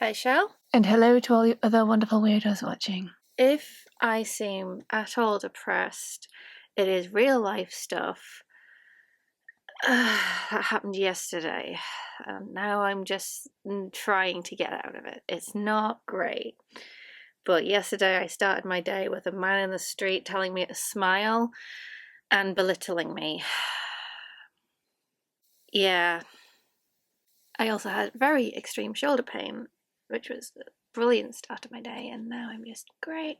Hi, Shell. And hello to all you other wonderful weirdos watching. If I seem at all depressed, it is real life stuff that happened yesterday. And now I'm just trying to get out of it. It's not great. But yesterday I started my day with a man in the street telling me to smile and belittling me. Yeah. I also had very extreme shoulder pain, which was a brilliant start to my day, and now I'm just great.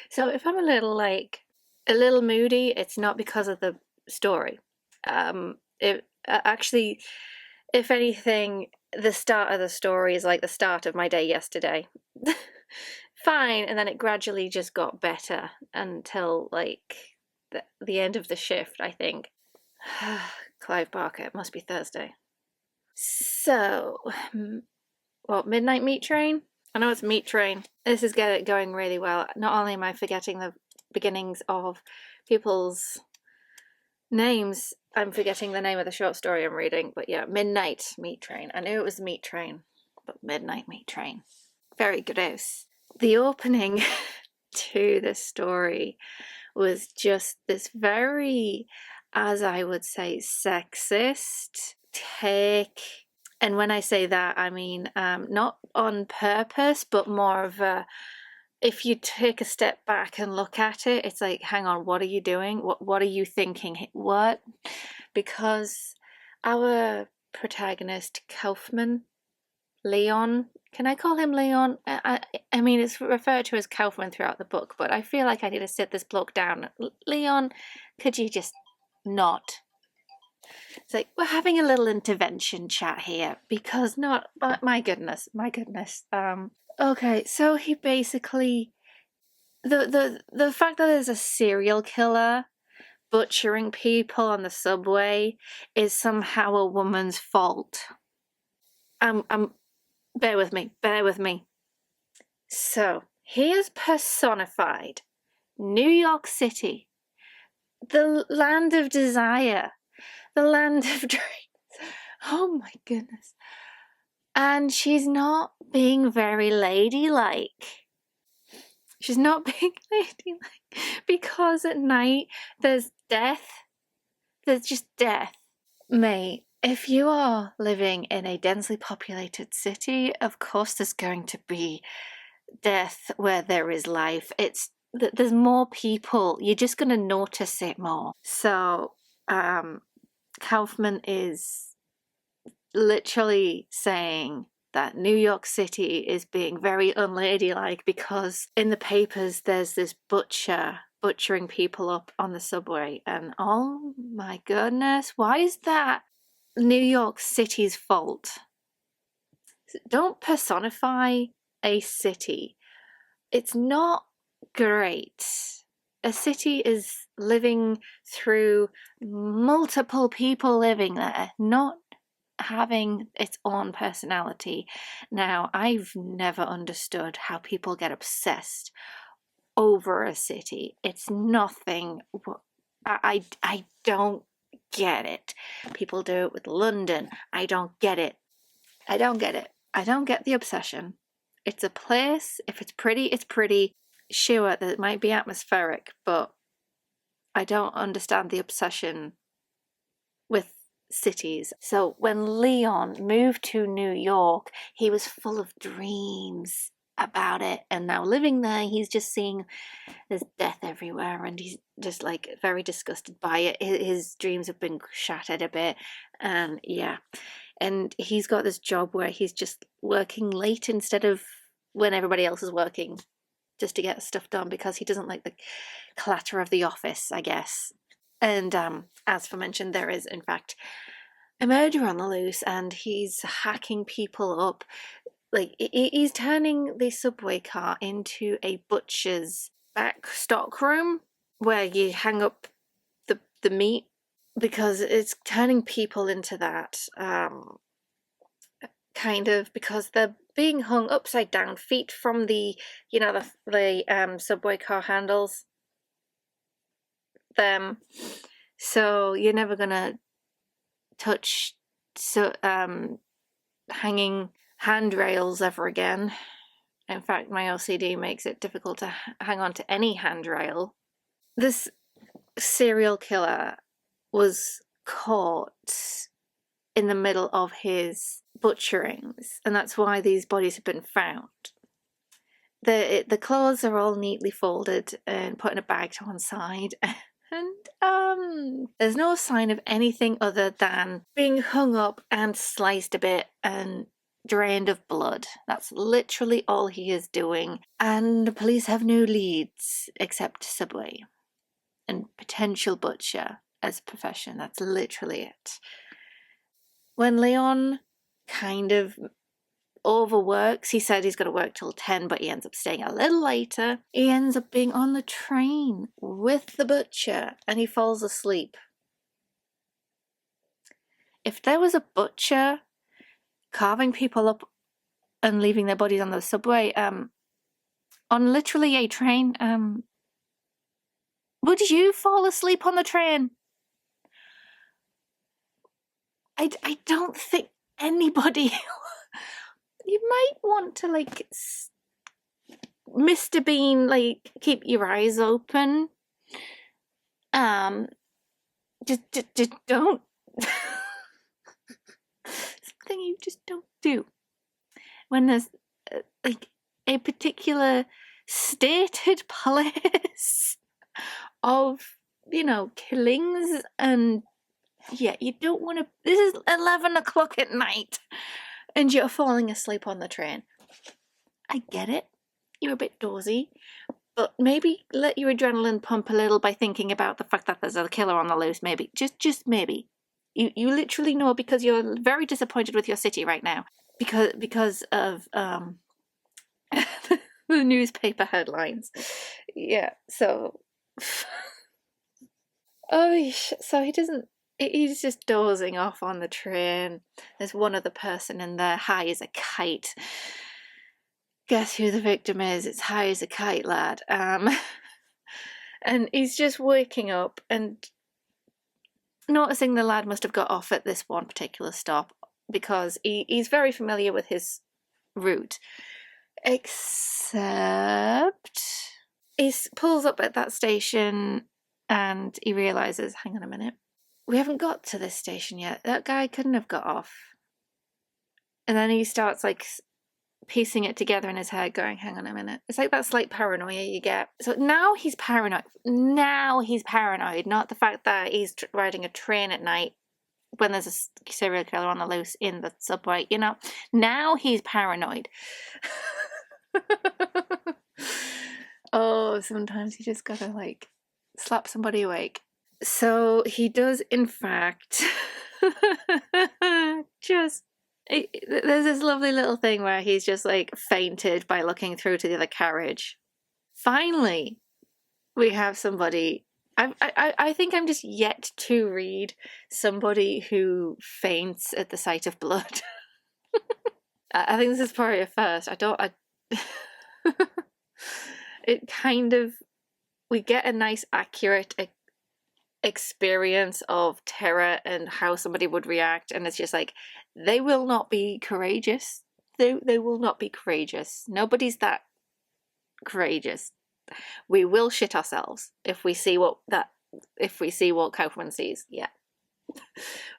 So if I'm a little moody, it's not because of the story. It actually, if anything, the start of the story is like the start of my day yesterday. Fine, and then it gradually just got better until like the end of the shift, I think. Clive Barker, it must be Thursday. So, what, midnight meat train? I know it's meat train. This is going really well. Not only am I forgetting the beginnings of people's names, I'm forgetting the name of the short story I'm reading. But yeah, midnight meat train. I knew it was meat train, but midnight meat train. Very gross. The opening to the story was just this very, as I would say, sexist take. And when I say that, I mean not on purpose, but more of a, if you take a step back and look at it, it's like, hang on, what are you doing? What are you thinking? What? Because our protagonist, Kaufman, Leon, can I call him Leon? I mean, it's referred to as Kaufman throughout the book, but I feel like I need to sit this bloke down. Leon, could you just not? It's like, we're having a little intervention chat here because not, my goodness. Okay, so he basically, the fact that there's a serial killer butchering people on the subway is somehow a woman's fault. Bear with me. So he has personified New York City, the land of desire, the land of dreams. Oh my goodness. And she's not being very ladylike. She's not being ladylike because at night there's death. There's just death. Mate, if you are living in a densely populated city, of course there's going to be death where there is life. There's more people. You're just going to notice it more. So, Kaufman is literally saying that New York City is being very unladylike because in the papers there's this butchering people up on the subway, and oh my goodness, why is that New York City's fault? Don't personify a city. It's not great. A city is living through multiple people living there, not having its own personality. Now, I've never understood how people get obsessed over a city. It's nothing. I don't get it. People do it with London. I don't get it. I don't get the obsession. It's a place. If it's pretty, it's pretty. Sure, that it might be atmospheric, but I don't understand the obsession with cities. So when Leon moved to New York, he was full of dreams about it, and now living there, he's just seeing there's death everywhere, and he's just like very disgusted by it. His dreams have been shattered a bit, and yeah. And he's got this job where he's just working late instead of when everybody else is working, just to get stuff done because he doesn't like the clatter of the office, I guess. And as for mentioned, there is in fact a murderer on the loose, and he's hacking people up. Like he's turning the subway car into a butcher's back stock room where you hang up the meat, because it's turning people into that. Kind of, because they're being hung upside down, feet from the subway car handles. Them, so you're never gonna touch hanging handrails ever again. In fact, my OCD makes it difficult to hang on to any handrail. This serial killer was caught in the middle of his butcherings, and that's why these bodies have been found. The clothes are all neatly folded and put in a bag to one side, and there's no sign of anything other than being hung up and sliced a bit and drained of blood. That's literally all he is doing, and the police have no leads except Subway and potential butcher as a profession. That's literally it. When Leon kind of overworks, he said he's got to work till 10, but he ends up staying a little later. He ends up being on the train with the butcher, and he falls asleep. If there was a butcher carving people up and leaving their bodies on the subway, on literally a train, would you fall asleep on the train? I don't think anybody. You might want to, like, Mr. Bean, like, keep your eyes open. Just don't. Something you just don't do when there's like a particular stated place of, you know, killings, and yeah, you don't want to. This is 11 o'clock at night and you're falling asleep on the train. I get it. You're a bit dozy, but maybe let your adrenaline pump a little by thinking about the fact that there's a killer on the loose. Maybe, just maybe. You literally know, because you're very disappointed with your city right now because of the newspaper headlines. Yeah, so so he doesn't. He's just dozing off on the train. There's one other person in there, high as a kite. Guess who the victim is? It's high as a kite, lad. And he's just waking up and noticing the lad must have got off at this one particular stop, because he's very familiar with his route. Except he pulls up at that station and he realises, hang on a minute, we haven't got to this station yet. That guy couldn't have got off. And then he starts like piecing it together in his head, going, hang on a minute. It's like that slight paranoia you get. So now he's paranoid. Not the fact that he's riding a train at night when there's a serial killer on the loose in the subway, you know. Now he's paranoid. Oh, sometimes you just gotta like slap somebody awake. So he does, in fact, there's this lovely little thing where he's just like fainted by looking through to the other carriage. Finally, we have somebody. I think I'm just yet to read somebody who faints at the sight of blood. I think this is probably a first. It kind of, we get a nice accurate experience of terror and how somebody would react, and it's just like, they will not be courageous. They will not be courageous. Nobody's that courageous. We will shit ourselves if we see what Kaufman sees. Yeah.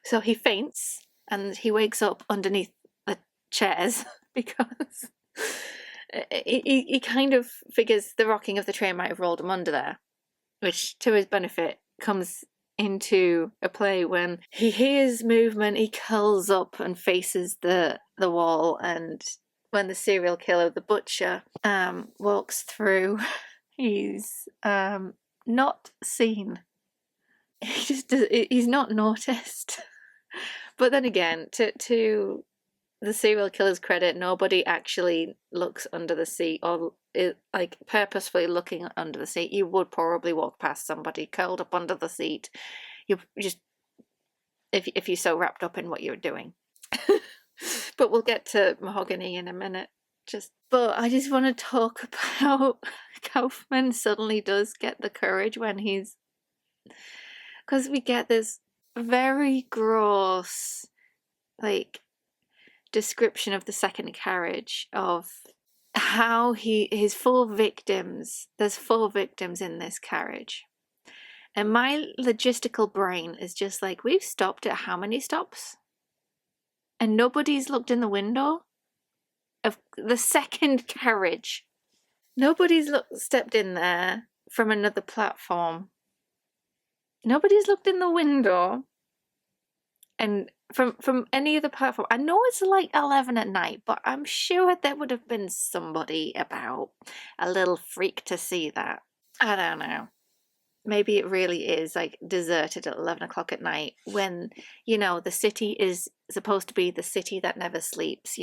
So he faints and he wakes up underneath the chairs because he kind of figures the rocking of the train might have rolled him under there, which to his benefit comes into a play when he hears movement. He curls up and faces the wall, and when the serial killer, the butcher, walks through, he's not seen. He's not noticed. But then again, to the serial killer's credit, nobody actually looks under the seat or like purposefully looking under the seat. You would probably walk past somebody curled up under the seat. You just, if you're so wrapped up in what you're doing. But we'll get to Mahogany in a minute. But I just want to talk about Kaufman suddenly does get the courage when because we get this very gross, like, description of the second carriage of how his 4 victims, there's 4 victims in this carriage. And my logistical brain is just like, we've stopped at how many stops? And nobody's looked in the window of the second carriage. Nobody's stepped in there from another platform. Nobody's looked in the window. And from any other platform. I know it's like 11 at night, but I'm sure there would have been somebody about, a little freak to see that. I don't know. Maybe it really is like deserted at 11 o'clock at night when, the city is supposed to be the city that never sleeps,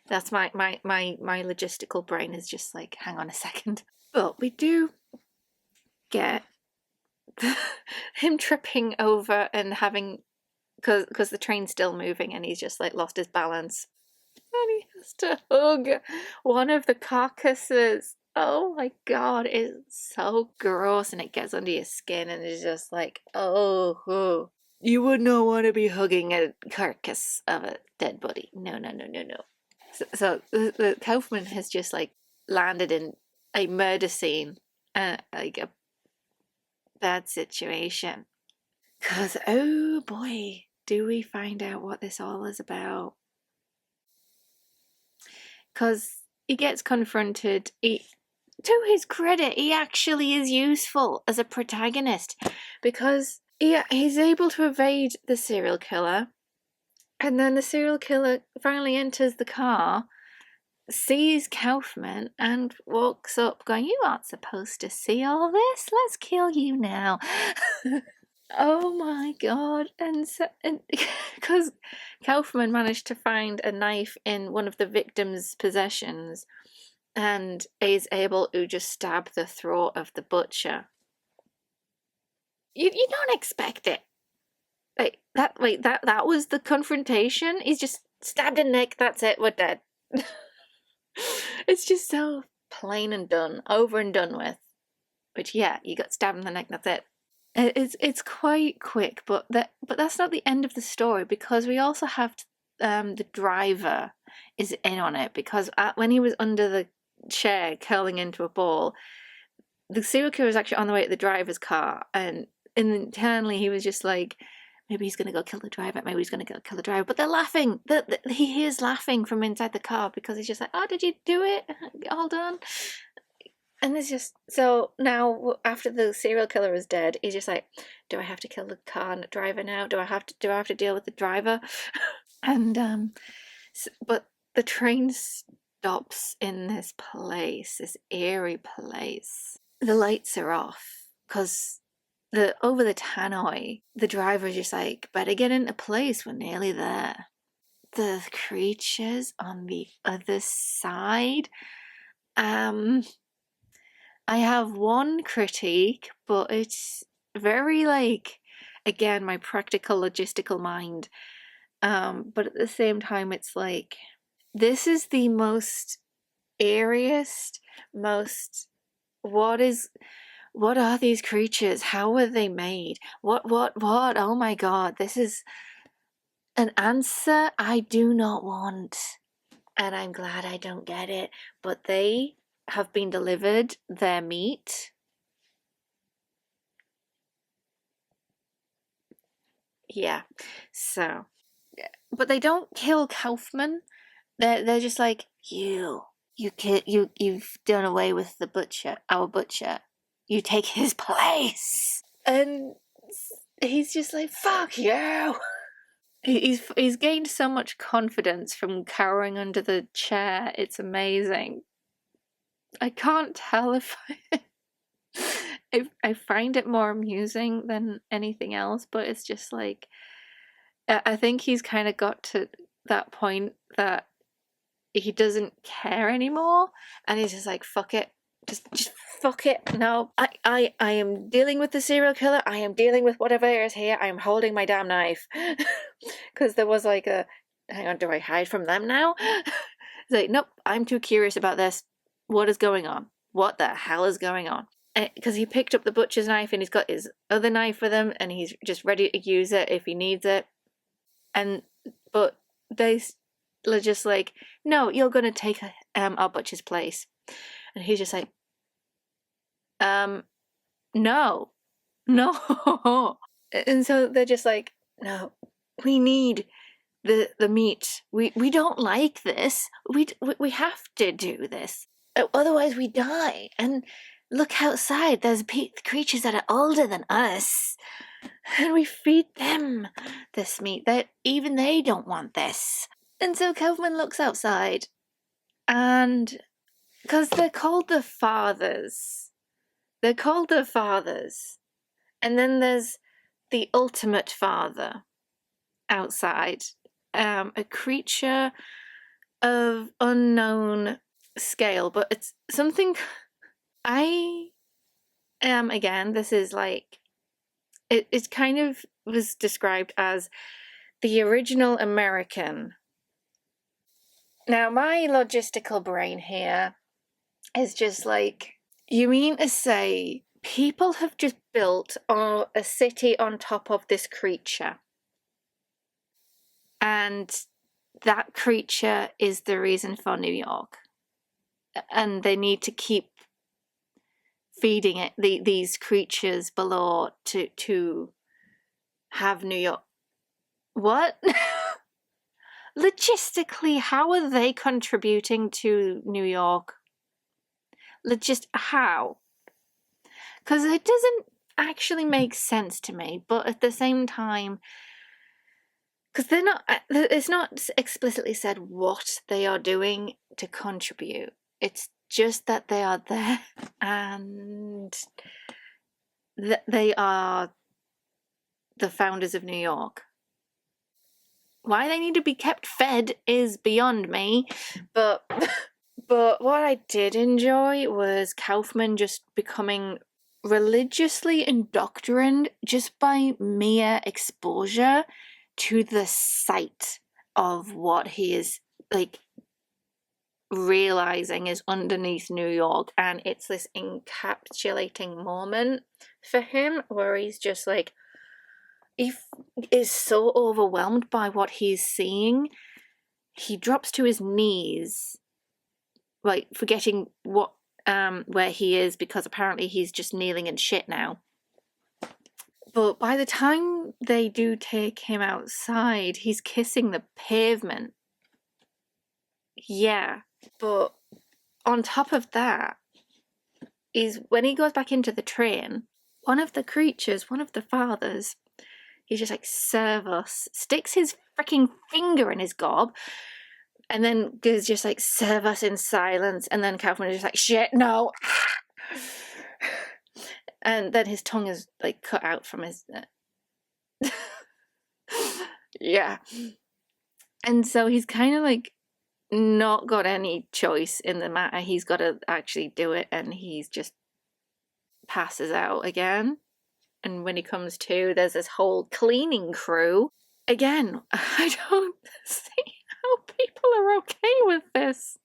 That's my logistical brain is just like, hang on a second. But we do get him tripping over and having, because the train's still moving and he's just like lost his balance. And he has to hug one of the carcasses. Oh my god, it's so gross, and it gets under your skin, and it's just like, oh. You would not want to be hugging a carcass of a dead body. No. So the Kaufman has just like landed in a murder scene, like a bad situation. Because, oh boy, do we find out what this all is about. Because he gets confronted. To his credit, he actually is useful as a protagonist, because he's able to evade the serial killer, and then the serial killer finally enters the car, sees Kaufman, and walks up going, "You aren't supposed to see all this. Let's kill you now." Oh my god. And because Kaufman managed to find a knife in one of the victim's possessions and is able to just stab the throat of the butcher. You don't expect it. That was the confrontation. He's just stabbed in the neck, that's it, we're dead. It's just so plain and done, over and done with. But yeah, you got stabbed in the neck, that's it. It's quite quick, but that's not the end of the story, because we also have the driver is in on it, because when he was under the chair curling into a ball, the serial killer was actually on the way to the driver's car, and internally he was just like, maybe he's gonna go kill the driver, but they're laughing. He hears laughing from inside the car, because he's just like, oh, did you do it? All done. And it's just, so now after the serial killer is dead, he's just like, do I have to kill the car and the driver now? Do I have to deal with the driver? And but the train stops in this place, this eerie place. The lights are off, because over the tannoy, the driver's just like, better get into place, we're nearly there. The creatures on the other side, I have one critique, but it's very like, again, my practical logistical mind. But at the same time, it's like, this is the most eeriest, most, what are these creatures? How were they made? What? Oh my god, this is an answer I do not want. And I'm glad I don't get it. But they have been delivered their meat. Yeah. So, but they don't kill Kaufman. They're just like, you've done away with our butcher. You take his place. And he's just like, fuck you. He's gained so much confidence from cowering under the chair. It's amazing. I can't tell if I find it more amusing than anything else, but it's just like, I think he's kind of got to that point that he doesn't care anymore, and he's just like, fuck it, just fuck it. No, I am dealing with the serial killer. I am dealing with whatever is here. I am holding my damn knife. Because there was like hang on, do I hide from them now? It's like, nope, I'm too curious about this. What is going on? What the hell is going on? Because he picked up the butcher's knife, and he's got his other knife with him, and he's just ready to use it if he needs it. And but they are just like, no, you're going to take our butcher's place. And he's just like, no, no. And so they're just like, no, we need the meat. We don't like this. We have to do this. Otherwise we die. And look outside. There's creatures that are older than us. And we feed them this meat. That even they don't want this. And so Kaufman looks outside, and because they're called the fathers. They're called the fathers. And then there's the ultimate father outside. A creature of unknown scale, but it's something I am, again, this is like, it kind of was described as the original American. Now, my logistical brain here is just like, you mean to say people have just built a city on top of this creature, and that creature is the reason for New York, and they need to keep feeding it these creatures below to have New York. What? Logistically, how are they contributing to New York? How? Because it doesn't actually make sense to me, but at the same time, because it's not explicitly said what they are doing to contribute. It's just that they are there, and they are the founders of New York. Why they need to be kept fed is beyond me, but what I did enjoy was Kaufman just becoming religiously indoctrined just by mere exposure to the sight of what he is like realizing is underneath New York. And it's this encapsulating moment for him where he's just like, he is so overwhelmed by what he's seeing, he drops to his knees, like forgetting what where he is, because apparently he's just kneeling in shit now. But by the time they do take him outside, he's kissing the pavement. Yeah, but on top of that is when he goes back into the train, one of the creatures, one of the fathers, he's just like, serve us, sticks his freaking finger in his gob, and then goes just like, serve us in silence. And then Kaufman is just like, shit, no. And then his tongue is like cut out from his yeah. And so he's kind of like not got any choice in the matter. He's got to actually do it, and he's just passes out again. And when he comes to, there's this whole cleaning crew. Again, I don't see how people are okay with this.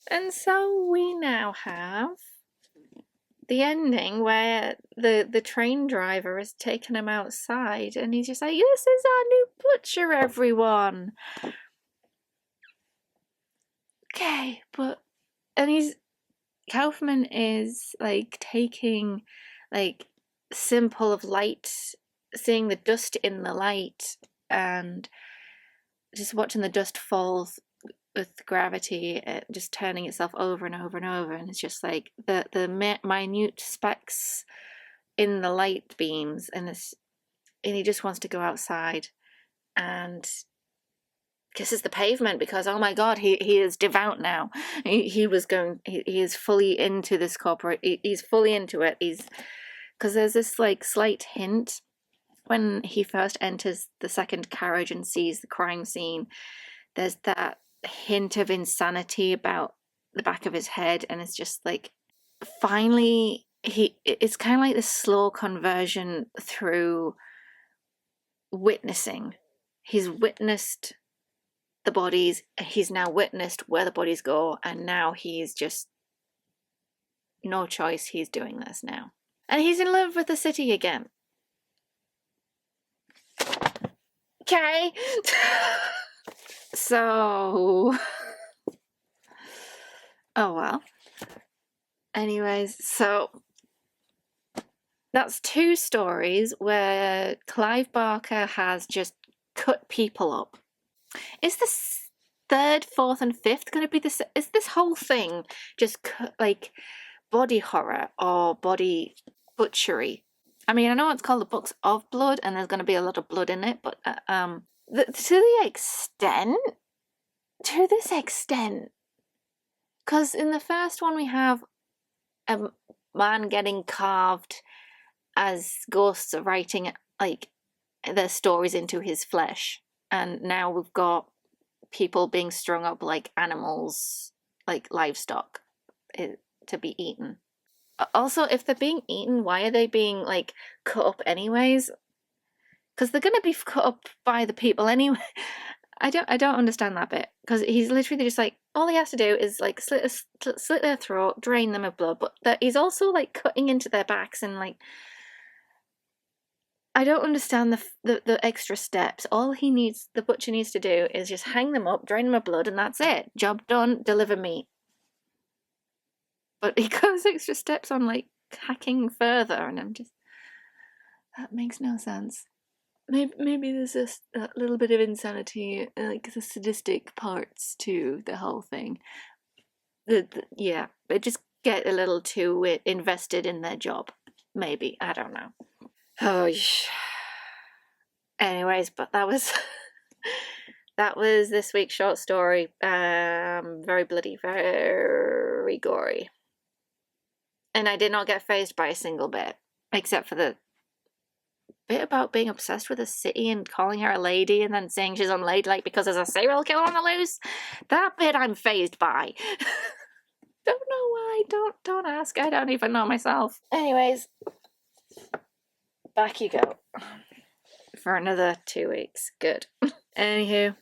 And so we now have the ending where the train driver has taken him outside, and he's just like, this is our new butcher, everyone. Okay, and Kaufman is like taking like simple of light, seeing the dust in the light, and just watching the dust fall with gravity, just turning itself over and over and over, and it's just like the minute specks in the light beams, and he just wants to go outside and kisses the pavement, because oh my god, he is devout now. He is fully into this corporate. He's fully into it. Because there's this like slight hint when he first enters the second carriage and sees the crime scene. There's that hint of insanity about the back of his head, and it's just like, finally it's kind of like this slow conversion through witnessing. He's witnessed the bodies, he's now witnessed where the bodies go, and now he's just no choice, he's doing this now, and he's in love with the city again. Okay. So, oh well. Anyways, so that's two stories where Clive Barker has just cut people up. Is this third, fourth, and fifth going to be this? Is this whole thing just like body horror or body butchery? I mean, I know it's called the Books of Blood, and there's going to be a lot of blood in it, but to this extent, because in the first one we have a man getting carved as ghosts are writing like their stories into his flesh, and now we've got people being strung up like animals, like livestock, to be eaten. Also, if they're being eaten, why are they being like cut up anyways? Because they're gonna be cut up by the people anyway. I don't understand that bit, because he's literally just like, all he has to do is like slit their throat, drain them of blood, but that he's also like cutting into their backs, and like I don't understand the extra steps. All the butcher needs to do is just hang them up, drain them of blood, and that's it. Job done. Deliver meat. But he goes extra steps on like hacking further, and I'm just, that makes no sense. Maybe there's a little bit of insanity, like the sadistic parts to the whole thing. Yeah, they just get a little too invested in their job. Maybe, I don't know. Oh, anyways, but that was that was this week's short story. Very bloody, very gory, and I did not get fazed by a single bit, except for the bit about being obsessed with a city and calling her a lady and then saying she's unladylike because there's a serial killer on the loose. That bit I'm fazed by. Don't know why. Don't ask. I don't even know myself. Anyways, back you go for another 2 weeks. Good. Anywho,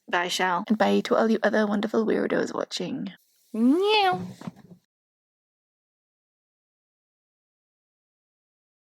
bye, Shell. And bye to all you other wonderful weirdos watching. Meow.